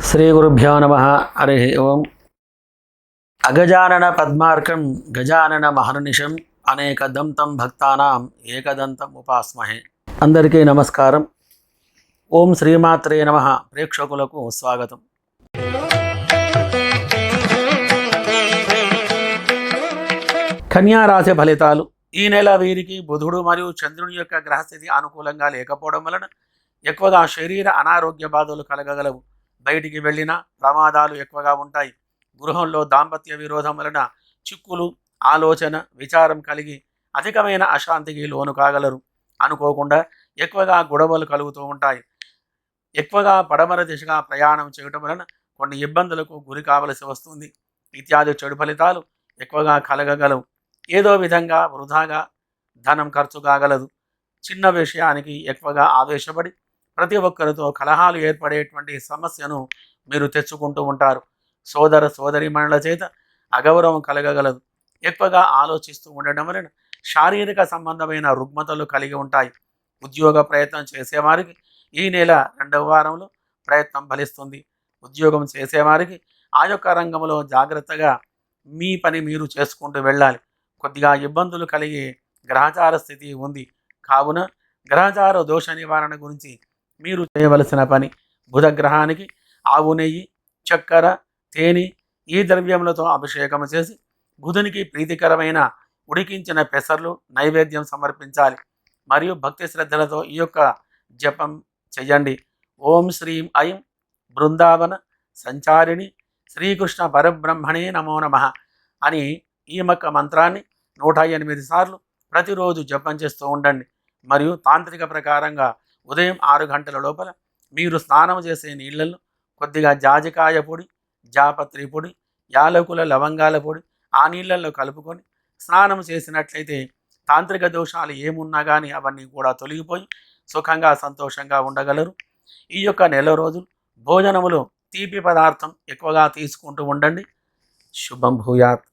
శ్రీగురుభ్యో నమః. హరి ఓం. అగజానన పద్మార్కం గజానన మహర్నిశం అనేకదంతం భక్తానాం ఏకదంతం ఉపాస్మహే. అందరికీ నమస్కారం. ఓం శ్రీమాత్రే నమః. ప్రేక్షకులకు స్వాగతం. కన్యా రాశి ఫలితాలు. ఈ నెల వీరికి బుధుడు మరియు చంద్రుని యొక్క గ్రహస్థితి అనుకూలంగా లేకపోవడం వలన ఎక్కువగా శరీర అనారోగ్య బాధలు కలగగలవు. బయటికి వెళ్ళినా ప్రమాదాలు ఎక్కువగా ఉంటాయి. గృహంలో దాంపత్య విరోధం వలన చిక్కులు, ఆలోచన, విచారం కలిగి అధికమైన అశాంతికి లోను కాగలరు. అనుకోకుండా ఎక్కువగా గొడవలు కలుగుతూ ఉంటాయి. ఎక్కువగా పడమర దిశగా ప్రయాణం చేయడం వలన కొన్ని ఇబ్బందులకు గురి కావలసి వస్తుంది. ఇత్యాది చెడు ఫలితాలు ఎక్కువగా కలగగలవు. ఏదో విధంగా వృధాగా ధనం ఖర్చు కాగలదు. చిన్న విషయానికి ఎక్కువగా ఆవేశపడి ప్రతి ఒక్కరితో కలహాలు ఏర్పడేటువంటి సమస్యను మీరు తెచ్చుకుంటూ ఉంటారు. సోదర సోదరీమణుల చేత అగౌరవం కలగగలదు. ఎక్కువగా ఆలోచిస్తూ ఉండడం వలన శారీరక సంబంధమైన రుగ్మతలు కలిగి ఉంటాయి. ఉద్యోగ ప్రయత్నం చేసేవారికి ఈ నెల 2వ వారంలో ప్రయత్నం ఫలిస్తుంది. ఉద్యోగం చేసేవారికి ఆ యొక్క రంగంలో జాగ్రత్తగా మీ పని మీరు చేసుకుంటూ వెళ్ళాలి. కొద్దిగా ఇబ్బందులు కలిగే గ్రహచార స్థితి ఉంది. కావున గ్రహచార దోష నివారణ గురించి మీరు చేయవలసిన పని, బుధగ్రహానికి ఆవు నెయ్యి, చక్కెర, తేనె ఈ ద్రవ్యములతో అభిషేకం చేసి బుధునికి ప్రీతికరమైన ఉడికించిన పెసర్లు నైవేద్యం సమర్పించాలి. మరియు భక్తి శ్రద్ధలతో ఈ యొక్క జపం చెయ్యండి. ఓం శ్రీం ఐం బృందావన సంచారిణి శ్రీకృష్ణ పరబ్రహ్మణే నమో నమః అని ఈ యొక్క మంత్రాన్ని 108 సార్లు ప్రతిరోజు జపం చేస్తూ ఉండండి. మరియు తాంత్రిక ప్రకారంగా ఉదయం 6 గంటల లోపల మీరు స్నానం చేసే నీళ్ళల్లో కొద్దిగా జాజికాయ పొడి, జాపత్రి పొడి, యాలకుల లవంగాల పొడి ఆ నీళ్ళల్లో కలుపుకొని స్నానం చేసినట్లయితే తాంత్రిక దోషాలు ఏమున్నా కానీ అవన్నీ కూడా తొలగిపోయి సుఖంగా సంతోషంగా ఉండగలరు. ఈ యొక్క నెల రోజులు భోజనములు తీపి పదార్థం ఎక్కువగా తీసుకుంటూ ఉండండి. శుభం భూయాత్.